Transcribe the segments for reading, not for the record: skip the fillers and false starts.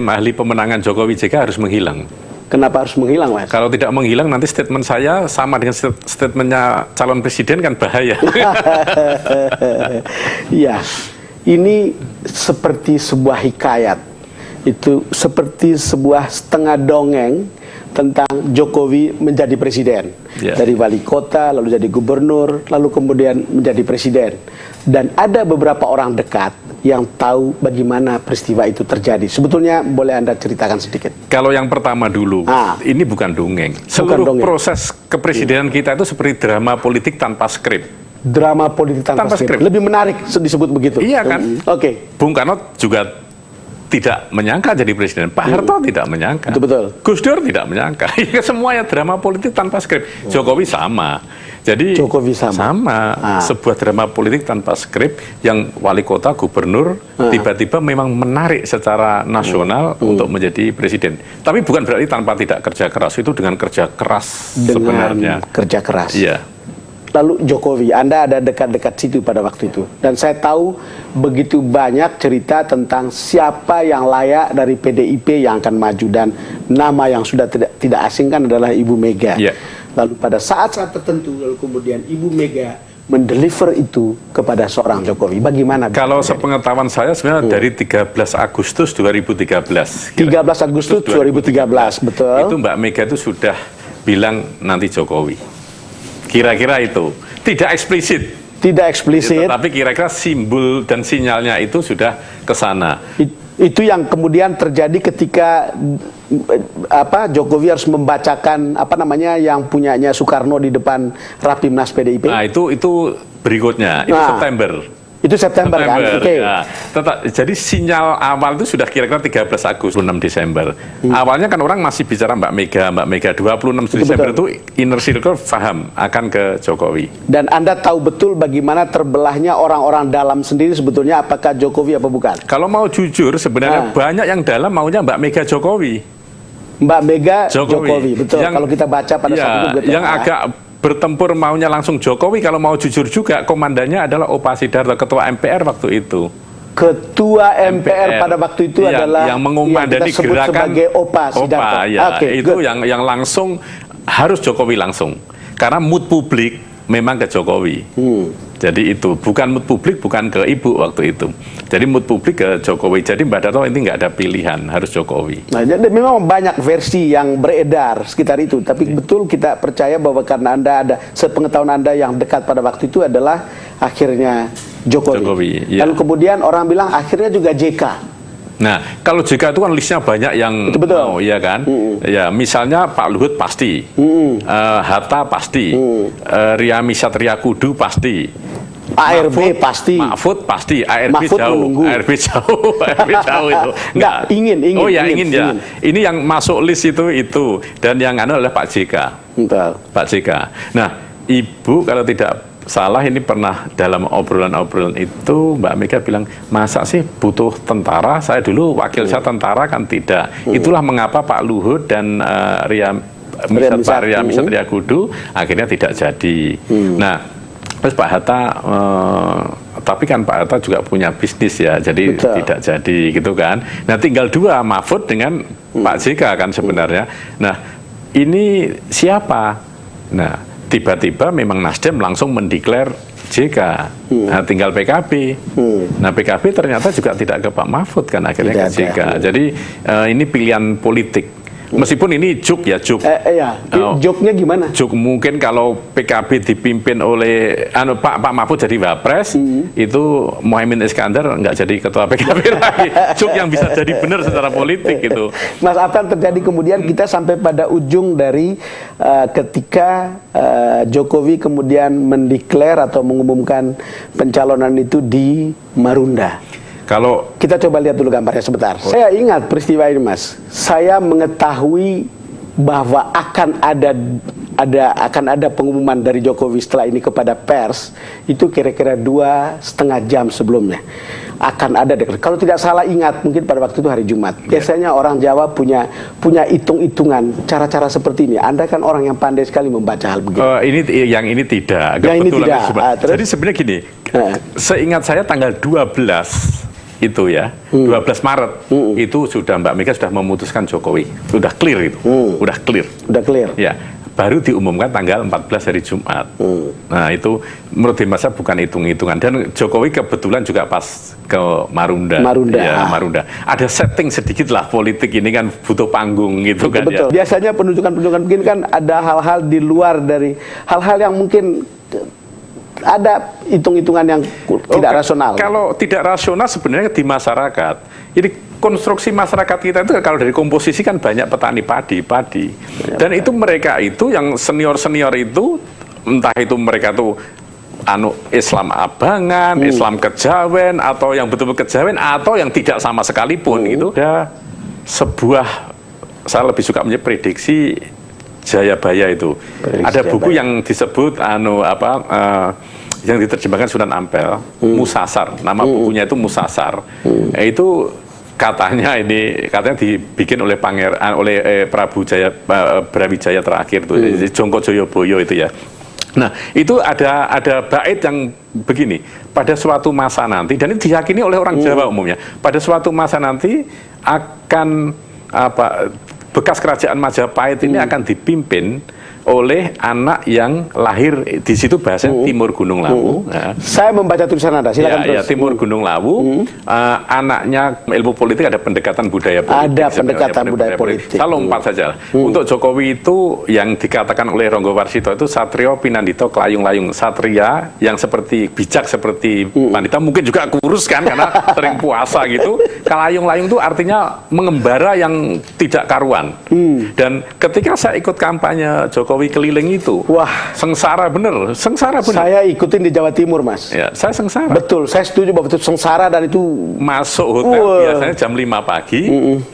Ahli pemenangan Jokowi JK harus menghilang. Kenapa harus menghilang, Mas? Kalau tidak menghilang, nanti statement saya sama dengan statementnya calon presiden kan bahaya. Iya, ini seperti sebuah hikayat. Itu seperti sebuah setengah dongeng tentang Jokowi menjadi presiden. Dari wali kota, lalu jadi gubernur, lalu kemudian menjadi presiden. Dan ada beberapa orang dekat yang tahu bagaimana peristiwa itu terjadi. Sebetulnya boleh Anda ceritakan sedikit? Kalau yang pertama dulu, ini bukan dongeng. Seluruh proses kepresidenan kita itu seperti drama politik tanpa skrip. Drama politik tanpa skrip. Lebih menarik disebut begitu. Iya kan? Oke. Bung Karno juga tidak menyangka jadi presiden. Pak Harto tidak menyangka. Betul. Gus Dur tidak menyangka. Semuanya drama politik tanpa skrip. Jokowi sama. Jadi Jokowi sama. Sebuah drama politik tanpa skrip yang wali kota, gubernur tiba-tiba memang menarik secara nasional untuk menjadi presiden. Tapi bukan berarti tanpa tidak kerja keras. Itu dengan kerja keras sebenarnya. Kerja keras. Iya. Lalu Jokowi, Anda ada dekat-dekat situ pada waktu itu. Dan saya tahu begitu banyak cerita tentang siapa yang layak dari PDIP yang akan maju. Dan nama yang sudah tidak asing kan adalah Ibu Mega. Yeah. Lalu pada saat-saat tertentu, lalu kemudian Ibu Mega mendeliver itu kepada seorang Jokowi. Bagaimana? Kalau sepengetahuan saya sebenarnya dari 13 Agustus 2013. 13 Agustus 2013, betul. Itu Mbak Mega itu sudah bilang nanti Jokowi. Kira-kira itu. Tidak eksplisit. Tidak eksplisit. Tapi kira-kira simbol dan sinyalnya itu sudah ke sana. Itu yang kemudian terjadi ketika Jokowi harus membacakan yang punyanya Soekarno di depan Rapimnas PDIP. Nah, itu berikutnya. Itu September. Itu September kan? Oke. Ya. Jadi sinyal awal itu sudah kira-kira 13 Agustus, 6 Desember. Awalnya kan orang masih bicara Mbak Mega 26 Desember itu inner circle paham akan ke Jokowi. Dan Anda tahu betul bagaimana terbelahnya orang-orang dalam sendiri sebetulnya apakah Jokowi apa bukan? Kalau mau jujur sebenarnya banyak yang dalam maunya Mbak Mega Jokowi. Mbak Mega Jokowi, betul. Kalau kita baca pada saat itu yang agak bertempur maunya langsung Jokowi. Kalau mau jujur juga komandannya adalah Opa Sidarto, ketua MPR waktu itu. Ketua MPR pada waktu itu adalah yang mengumandani gerakan sebagai Opa Sidarto. Itu yang langsung harus Jokowi langsung. Karena mood publik memang ke Jokowi. Jadi itu bukan mood publik, bukan ke Ibu waktu itu. Jadi mood publik ke Jokowi. Jadi Mbak Darto ini nggak ada pilihan, harus Jokowi. Nah, jadi memang banyak versi yang beredar sekitar itu. Tapi betul kita percaya bahwa karena Anda ada sepengetahuan Anda yang dekat pada waktu itu adalah akhirnya Jokowi. Lalu kemudian orang bilang akhirnya juga JK. Nah, kalau JK itu kan listnya banyak yang mau, ya kan? Ya, misalnya Pak Luhut pasti, Hatta pasti, Riami Satria Kudu pasti, ARB pasti, Mahfud pasti, ARB jauh, ARB jauh itu. Enggak, ingin. Oh ya, ingin ya. Ini yang masuk list itu, dan yang adalah Pak JK. Pak JK. Nah, Ibu kalau tidak salah ini pernah dalam obrolan-obrolan itu Mbak Mega bilang, masa sih butuh tentara? Saya dulu wakil saya tentara kan tidak. Itulah mengapa Pak Luhut dan Pak Riami Satria Kudu akhirnya tidak jadi. Nah, terus Pak Hatta, tapi kan Pak Hatta juga punya bisnis ya, jadi tidak jadi gitu kan. Nah, tinggal dua, Mahfud dengan Pak JK kan sebenarnya. Nah, ini siapa? Nah, tiba-tiba memang Nasdem langsung mendeklar JK. Nah, tinggal PKB. Nah, PKB ternyata juga tidak ke Pak Mahfud kan akhirnya ke JK. Jadi ini pilihan politik. Meskipun ini juk ya, juk. Juknya gimana? Juk mungkin kalau PKB dipimpin oleh Pak Mahfud jadi wapres, itu Muhaimin Iskandar nggak jadi ketua PKB lagi. Juk yang bisa jadi benar secara politik gitu. Mas, apa yang terjadi kemudian kita sampai pada ujung dari ketika Jokowi kemudian mendeklar atau mengumumkan pencalonan itu di Marunda. Kalau kita coba lihat dulu gambarnya sebentar. Saya ingat peristiwa ini, Mas. Saya mengetahui bahwa akan ada pengumuman dari Jokowi setelah ini kepada pers itu kira-kira 2,5 jam sebelumnya. Akan ada, kalau tidak salah ingat mungkin pada waktu itu hari Jumat. Biasanya orang Jawa punya hitung-hitungan cara-cara seperti ini. Anda kan orang yang pandai sekali membaca hal begini. Yang ini tidak. Yang ini tidak. Jadi sebenarnya gini, seingat saya tanggal 12 itu ya, 12 Maret itu sudah Mbak Mega sudah memutuskan Jokowi, sudah clear itu, udah clear. Ya, baru diumumkan tanggal 14 hari Jumat. Nah itu menurut saya bukan hitung-hitungan, dan Jokowi kebetulan juga pas ke Marunda. Ya, Marunda. Ada setting sedikit lah, politik ini kan butuh panggung gitu kan. Betul. Ya. Biasanya penunjukan-penunjukan begini kan ada hal-hal di luar dari hal-hal yang mungkin ada hitung-hitungan yang tidak rasional. Kalau tidak rasional sebenarnya di masyarakat. Jadi konstruksi masyarakat kita itu kalau dari komposisi kan banyak petani padi. Dan itu mereka itu yang senior-senior itu, entah itu mereka tuh Islam abangan, Islam kejawen, atau yang betul-betul kejawen, atau yang tidak sama sekalipun, itu ada sebuah, saya lebih suka menyebut prediksi Jayabaya itu. Ada buku yang disebut yang diterjemahkan Sunan Ampel, Musasar. Nama bukunya itu Musasar. Itu katanya dibikin oleh Prabu Brawijaya terakhir tuh, Jongko Joyoboyo itu ya. Nah, itu ada bait yang begini, pada suatu masa nanti, dan itu diyakini oleh orang Jawa umumnya, pada suatu masa nanti akan bekas kerajaan Majapahit ini akan dipimpin oleh anak yang lahir di situ, bahasanya Timur Gunung Lawu. Nah, saya membaca tulisan Anda, silakan terus. Ya, Timur Gunung Lawu, anaknya ilmu politik ada pendekatan budaya politik. Ada pendekatan budaya politik. Saya lompat saja. Untuk Jokowi itu yang dikatakan oleh Ronggo Warsito itu Satrio Pinandito Kelayung-layung, satria yang seperti bijak seperti wanita, mungkin juga kurus kan karena sering puasa gitu. Kelayung-layung itu artinya mengembara yang tidak karuan. Dan ketika saya ikut kampanye Jokowi keliling itu, wah, sengsara bener. Saya ikutin di Jawa Timur, Mas. Ya, saya sengsara. Betul, saya setuju bahwa itu sengsara, dan itu masuk hotel biasanya jam 5 pagi,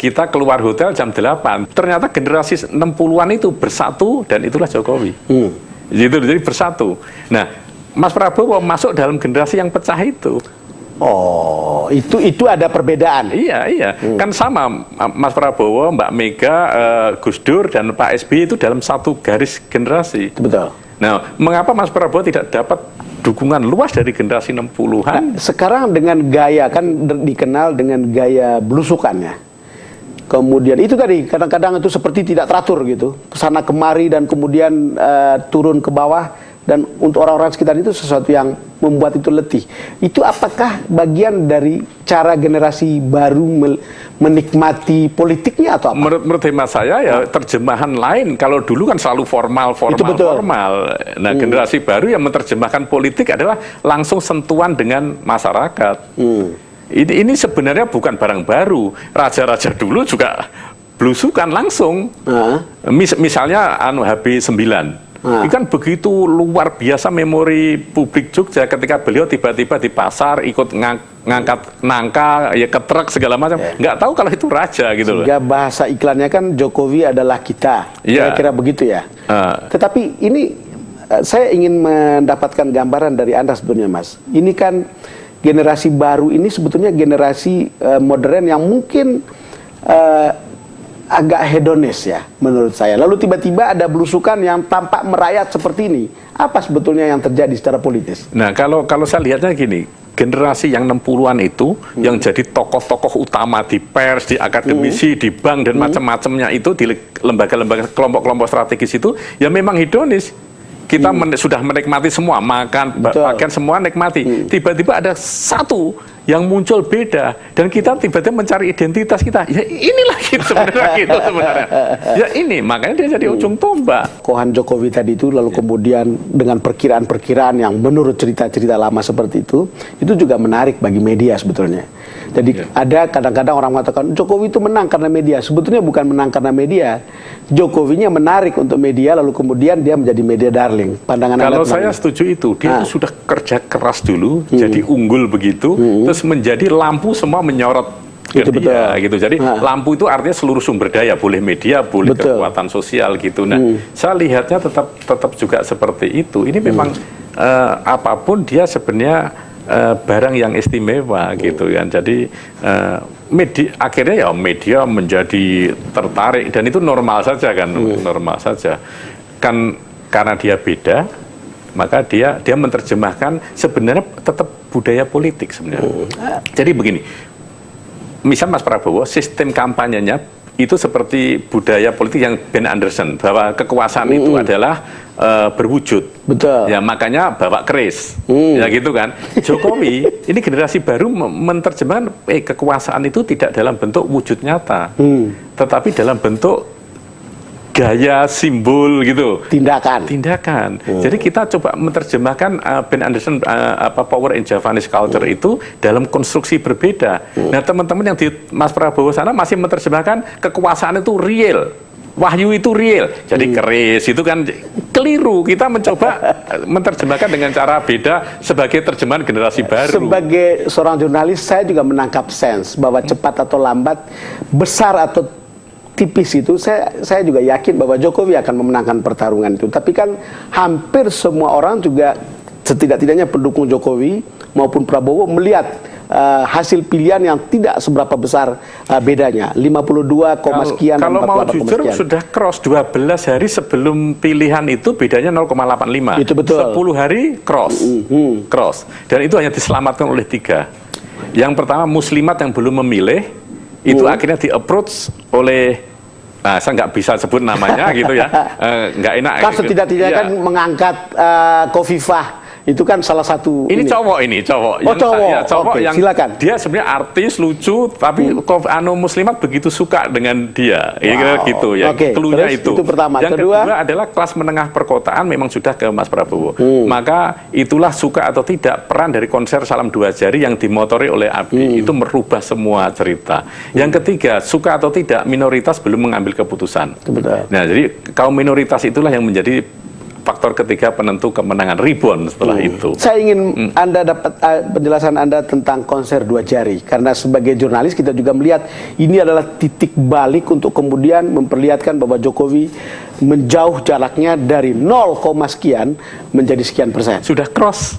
kita keluar hotel jam 8. Ternyata generasi 60-an itu bersatu, dan itulah Jokowi. Jadi bersatu. Nah, Mas Prabowo masuk dalam generasi yang pecah itu. Oh, itu ada perbedaan. Iya. Kan sama Mas Prabowo, Mbak Mega, Gus Dur, dan Pak SBY itu dalam satu garis generasi. Betul. Nah, mengapa Mas Prabowo tidak dapat dukungan luas dari generasi 60-an? Nah, sekarang dengan gaya, kan dikenal dengan gaya belusukannya. Kemudian itu tadi, kadang-kadang itu seperti tidak teratur gitu, kesana kemari, dan kemudian turun ke bawah. Dan untuk orang-orang sekitar itu sesuatu yang membuat itu letih. Itu apakah bagian dari cara generasi baru menikmati politiknya atau apa? Menurut hemat saya ya terjemahan lain. Kalau dulu kan selalu formal. Nah, generasi baru yang menerjemahkan politik adalah langsung sentuhan dengan masyarakat. Ini sebenarnya bukan barang baru. Raja-raja dulu juga belusukan langsung. Misalnya HB9. Itu kan begitu luar biasa memori publik Jogja ketika beliau tiba-tiba di pasar ikut ngangkat nangka, ya ke truk segala macam. Nggak tahu kalau itu raja gitu loh. Sehingga bahasa iklannya kan Jokowi adalah kita. Kira-kira begitu ya. Tetapi ini saya ingin mendapatkan gambaran dari Anda sebetulnya, Mas. Ini kan generasi baru ini sebetulnya generasi modern yang mungkin agak hedonis ya menurut saya. Lalu tiba-tiba ada belusukan yang tampak merayat seperti ini. Apa sebetulnya yang terjadi secara politis? Nah, kalau saya lihatnya gini, generasi yang 60-an itu yang jadi tokoh-tokoh utama di pers, di akademisi, di bank dan macam-macamnya itu, di lembaga-lembaga kelompok-kelompok strategis itu ya memang hedonis. Kita sudah menikmati semua, makan, pakaian semua nikmati. Tiba-tiba ada satu yang muncul beda, dan kita tiba-tiba mencari identitas kita. Ya inilah gitu sebenarnya. Ya ini, makanya dia jadi ujung tombak. Kohan Jokowi tadi itu, lalu kemudian dengan perkiraan-perkiraan yang menurut cerita-cerita lama seperti itu juga menarik bagi media sebetulnya. Jadi ada kadang-kadang orang mengatakan Jokowi itu menang karena media. Sebetulnya bukan menang karena media. Jokowinya menarik untuk media, lalu kemudian dia menjadi media darling. Pandangan Kalau saya setuju itu, dia itu sudah kerja keras dulu, jadi unggul begitu, terus menjadi lampu semua menyorot ke dia, gitu. Jadi lampu itu artinya seluruh sumber daya, boleh media, boleh kekuatan sosial gitu. Nah, saya lihatnya tetap juga seperti itu. Ini memang apapun dia sebenarnya barang yang istimewa gitu kan. Jadi akhirnya ya media menjadi tertarik, dan itu normal saja kan, normal saja. Kan karena dia beda, maka dia menerjemahkan sebenarnya tetap budaya politik sebenarnya. Jadi begini, misal Mas Prabowo, sistem kampanyenya itu seperti budaya politik yang Ben Anderson, bahwa kekuasaan itu adalah berwujud. Betul. Ya makanya bawa keris. Ya gitu kan. Jokowi ini generasi baru menerjemahkan kekuasaan itu tidak dalam bentuk wujud nyata, tetapi dalam bentuk gaya, simbol gitu. Tindakan. Jadi kita coba menerjemahkan Ben Anderson Power in Javanese Culture itu dalam konstruksi berbeda. Nah, teman-teman yang di Mas Prabowo sana masih menerjemahkan kekuasaan itu real. Wahyu itu real. Jadi keris itu kan keliru. Kita mencoba menerjemahkan dengan cara beda sebagai terjemahan generasi baru. Sebagai seorang jurnalis, saya juga menangkap sense bahwa cepat atau lambat, besar atau tipis itu, saya juga yakin bahwa Jokowi akan memenangkan pertarungan itu. Tapi kan hampir semua orang juga, setidak-tidaknya pendukung Jokowi maupun Prabowo, melihat hasil pilihan yang tidak seberapa besar bedanya, 52, sekian. Kalau mau jujur sudah cross 12 hari sebelum pilihan itu bedanya 0,85. Itu betul. 10 hari cross. Cross. Dan itu hanya diselamatkan oleh 3. Yang pertama Muslimat yang belum memilih, itu akhirnya di-approach oleh, nah, saya nggak bisa sebut namanya gitu ya, nggak enak. Kan setidak-tidaknya kan mengangkat Khofifah, itu kan salah satu. Ini cowok. Oh, cowok. Yang silakan. Dia sebenarnya artis, lucu, tapi Muslimat begitu suka dengan dia. Wow. Gitu ya. Klunya itu. Pertama. Yang kedua adalah kelas menengah perkotaan memang sudah ke Mas Prabowo. Maka itulah suka atau tidak peran dari konser Salam Dua Jari yang dimotori oleh Abi itu merubah semua cerita. Yang ketiga, suka atau tidak minoritas belum mengambil keputusan. Betul. Nah, jadi kaum minoritas itulah yang menjadi faktor ketiga penentu kemenangan rebound setelah itu. Saya ingin Anda dapat penjelasan Anda tentang konser Dua Jari, karena sebagai jurnalis kita juga melihat ini adalah titik balik untuk kemudian memperlihatkan bahwa Jokowi menjauh jaraknya dari 0, sekian menjadi sekian persen. Sudah cross.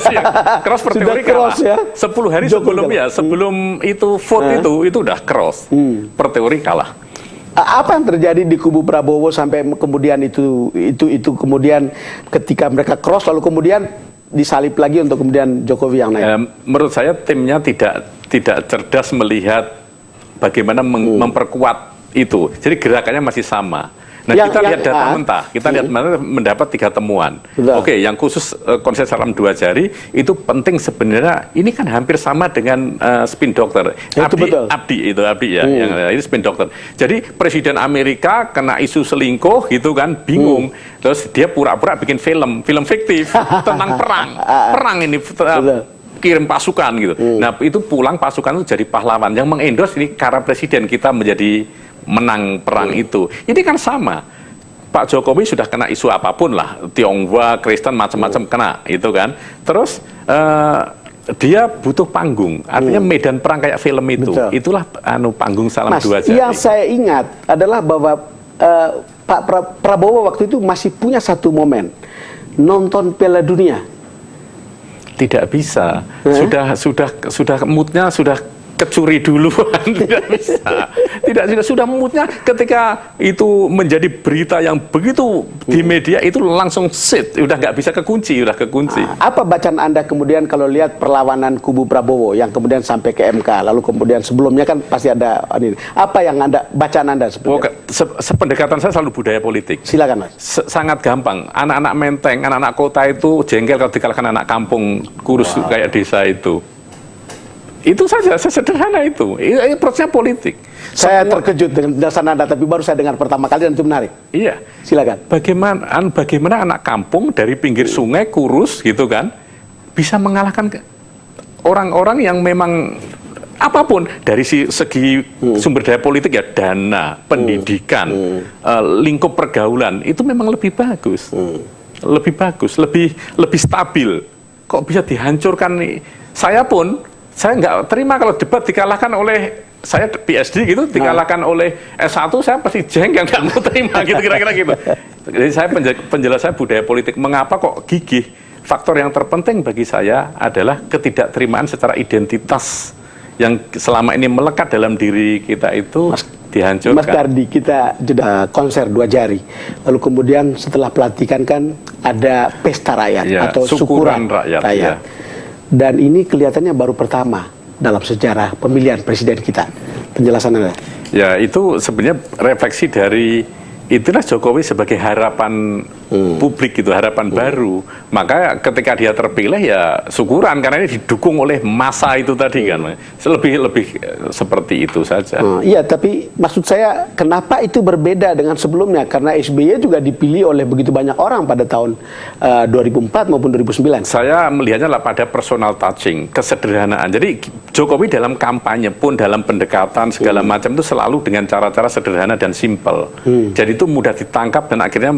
Ya. Cross per teori kalah. Ya. 10 hari sebelum itu vote itu udah cross. Per teori kalah. Apa yang terjadi di kubu Prabowo sampai kemudian itu kemudian ketika mereka cross lalu kemudian disalip lagi untuk kemudian Jokowi yang naik? Menurut saya timnya tidak cerdas melihat bagaimana memperkuat itu. Jadi gerakannya masih sama. Nah, kita lihat data mentah, kita lihat mendapat 3 temuan. Oke, yang khusus konser Salam Dua Jari itu penting sebenarnya. Ini kan hampir sama dengan spin doctor. Abdi ya, yang ini spin doctor. Jadi Presiden Amerika kena isu selingkuh gitu kan, bingung. Terus dia pura-pura bikin film fiktif tentang perang ini. Kirim pasukan gitu. Nah, itu pulang pasukan itu jadi pahlawan. Yang mengendorse ini karena presiden kita menjadi menang perang itu. Ini kan sama. Pak Jokowi sudah kena isu apapun lah, Tionghoa, Kristen, macam-macam kena itu kan. Terus dia butuh panggung. Artinya medan perang kayak film itu. Betul. Itulah panggung Salam Dua Jari. Yang saya ingat adalah bahwa Pak Prabowo waktu itu masih punya satu momen nonton Piala Dunia. Tidak bisa. Sudah moodnya sudah kecuri duluan. Tidak sudah moodnya ketika itu menjadi berita yang begitu di media itu langsung udah nggak bisa kekunci. Apa bacaan Anda kemudian kalau lihat perlawanan kubu Prabowo yang kemudian sampai ke MK, lalu kemudian sebelumnya kan pasti ada ini. Apa yang bacaan Anda sebenarnya? Sependekatan saya selalu budaya politik. Silakan Mas. Sangat gampang. Anak-anak Menteng, anak-anak kota itu jengkel kalau dikalahkan anak kampung kurus kayak desa itu. Itu saja, sesederhana itu. Ini prosesnya politik. Saya terkejut dengan penjelasan Anda, tapi baru saya dengar pertama kali dan itu menarik. Iya. Silakan. Bagaimana anak kampung dari pinggir sungai kurus gitu kan bisa mengalahkan orang-orang yang memang apapun dari segi sumber daya politik ya, dana, pendidikan, lingkup pergaulan itu memang lebih bagus. Lebih stabil. Kok bisa dihancurkan nih? Saya nggak terima kalau debat dikalahkan oleh saya PhD gitu, dikalahkan oleh S1, saya pasti jengkel, nggak mau terima gitu, kira-kira gitu. Jadi saya penjelasan budaya politik, mengapa kok gigih. Faktor yang terpenting bagi saya adalah ketidakterimaan secara identitas yang selama ini melekat dalam diri kita itu dihancurkan. Mas Kardi, kita jeda konser Dua Jari, lalu kemudian setelah pelantikan kan ada pesta rakyat atau syukuran rakyat. Ya. Dan ini kelihatannya baru pertama dalam sejarah pemilihan presiden kita. Penjelasan Anda. Ya, itu sebenarnya refleksi dari itulah Jokowi sebagai harapan publik gitu, harapan baru. Maka ketika dia terpilih ya syukuran karena ini didukung oleh massa itu tadi kan. Lebih seperti itu saja. Iya, tapi maksud saya kenapa itu berbeda dengan sebelumnya? Karena SBY juga dipilih oleh begitu banyak orang pada tahun 2004 maupun 2009. Saya melihatnya lah pada personal touching, kesederhanaan. Jadi Jokowi dalam kampanye pun dalam pendekatan segala macam itu selalu dengan cara-cara sederhana dan simpel. Jadi itu mudah ditangkap dan akhirnya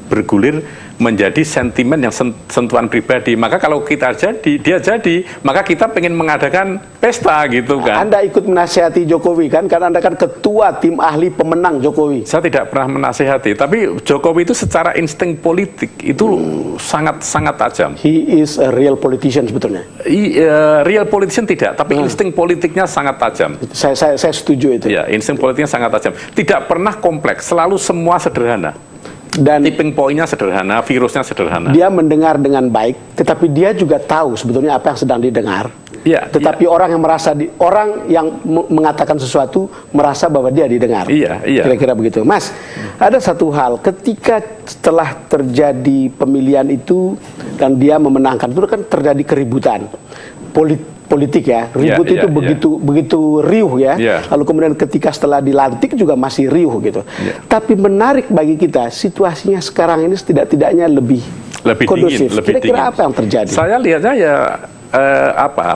bergulir menjadi sentimen yang sentuhan pribadi. Maka kalau dia jadi, maka kita pengen mengadakan pesta gitu kan. Anda ikut menasihati Jokowi kan, karena Anda kan ketua tim ahli pemenang Jokowi. Saya tidak pernah menasihati, tapi Jokowi itu secara insting politik itu sangat tajam. He is a real politician sebetulnya. Real politician tidak, tapi insting politiknya sangat tajam. Saya setuju itu. Ya, insting politiknya sangat tajam. Tidak pernah kompleks, selalu semua sederhana. Dan tipping pointnya sederhana, virusnya sederhana. Dia mendengar dengan baik, tetapi dia juga tahu sebetulnya apa yang sedang didengar. Ya, tetapi orang yang mengatakan sesuatu merasa bahwa dia didengar. Iya. Kira-kira begitu. Mas, ada satu hal, ketika setelah terjadi pemilihan itu dan dia memenangkan, itu kan terjadi keributan politik ya, ribut itu begitu riuh ya. Lalu kemudian ketika setelah dilantik juga masih riuh gitu. Tapi menarik bagi kita, situasinya sekarang ini setidak-tidaknya lebih kondusif. Kira-kira apa yang terjadi? Saya lihatnya ya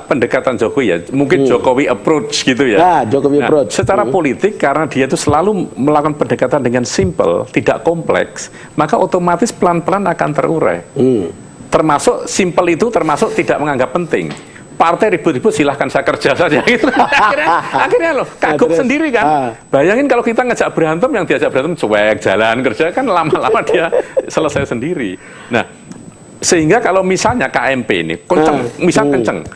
pendekatan Jokowi ya, mungkin Jokowi approach gitu ya. Jokowi approach. Secara politik karena dia itu selalu melakukan pendekatan dengan simple, tidak kompleks, maka otomatis pelan-pelan akan terurai. Termasuk simple itu termasuk tidak menganggap penting. Partai ribut-ribut silahkan saya kerja saja gitu. akhirnya loh kagum sendiri kan. Bayangin kalau kita ngejak berantem, yang diajak berantem cuek jalan kerja kan lama-lama dia selesai sendiri. Nah, sehingga kalau misalnya KMP ini kenceng,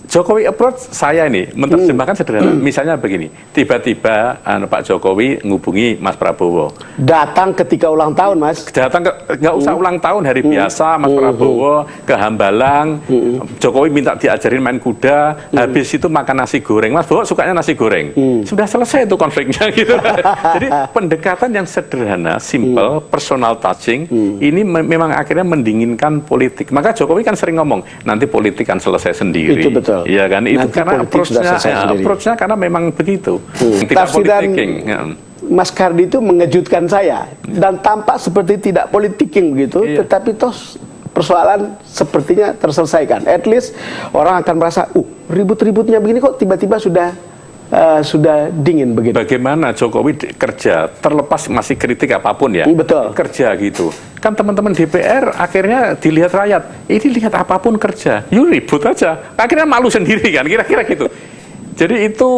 Jokowi approach saya ini menerjemahkan sederhana. Misalnya begini, tiba-tiba Pak Jokowi ngubungi Mas Prabowo. Datang ketika ulang tahun, Mas. Datang nggak usah ulang tahun, hari biasa, Mas Prabowo ke Hambalang. Jokowi minta diajarin main kuda. Habis itu makan nasi goreng. Mas Prabowo sukanya nasi goreng. Sudah selesai itu konfliknya gitu. Jadi pendekatan yang sederhana, simple, personal touching, ini memang akhirnya mendinginkan politik. Maka Jokowi kan sering ngomong, nanti politik kan selesai sendiri. Itu betul. Iya kan, itu nanti karena approach-nya karena memang begitu. Tidak politicking. Mas Kardi itu mengejutkan saya dan tampak seperti tidak politicking begitu, tetapi toh persoalan sepertinya terselesaikan. At least orang akan merasa, ribut-ributnya begini kok tiba-tiba sudah dingin begitu. Bagaimana Jokowi kerja, terlepas masih kritik apapun ya, betul. Kerja gitu. Kan teman-teman DPR akhirnya dilihat rakyat, ini lihat apapun kerja, yuk ribut aja. Akhirnya malu sendiri kan, kira-kira gitu. Jadi itu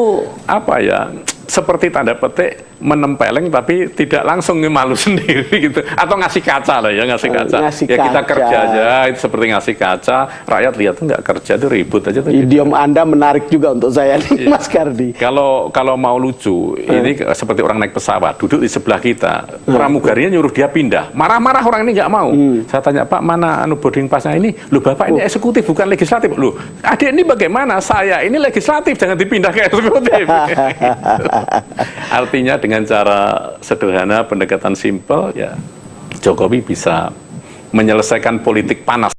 apa ya, seperti tanda petik menempeleng tapi tidak langsung malu sendiri gitu, atau ngasih kaca lah ya, ngasih kaca. Kita kerja aja, itu seperti ngasih kaca, rakyat lihat nggak kerja itu ribut aja tuh. Idiom Anda menarik juga untuk saya nih, Mas Kardi. Kalau mau lucu, ini seperti orang naik pesawat, duduk di sebelah kita, pramugarinya nyuruh dia pindah, marah-marah orang ini nggak mau. Saya tanya, Pak, mana boarding passnya ini? Lu Bapak ini eksekutif bukan legislatif. Lu, adik ini bagaimana? Saya ini legislatif, jangan dipindah ke eksekutif. Artinya dengan cara sederhana, pendekatan simpel, ya Jokowi bisa menyelesaikan politik panas.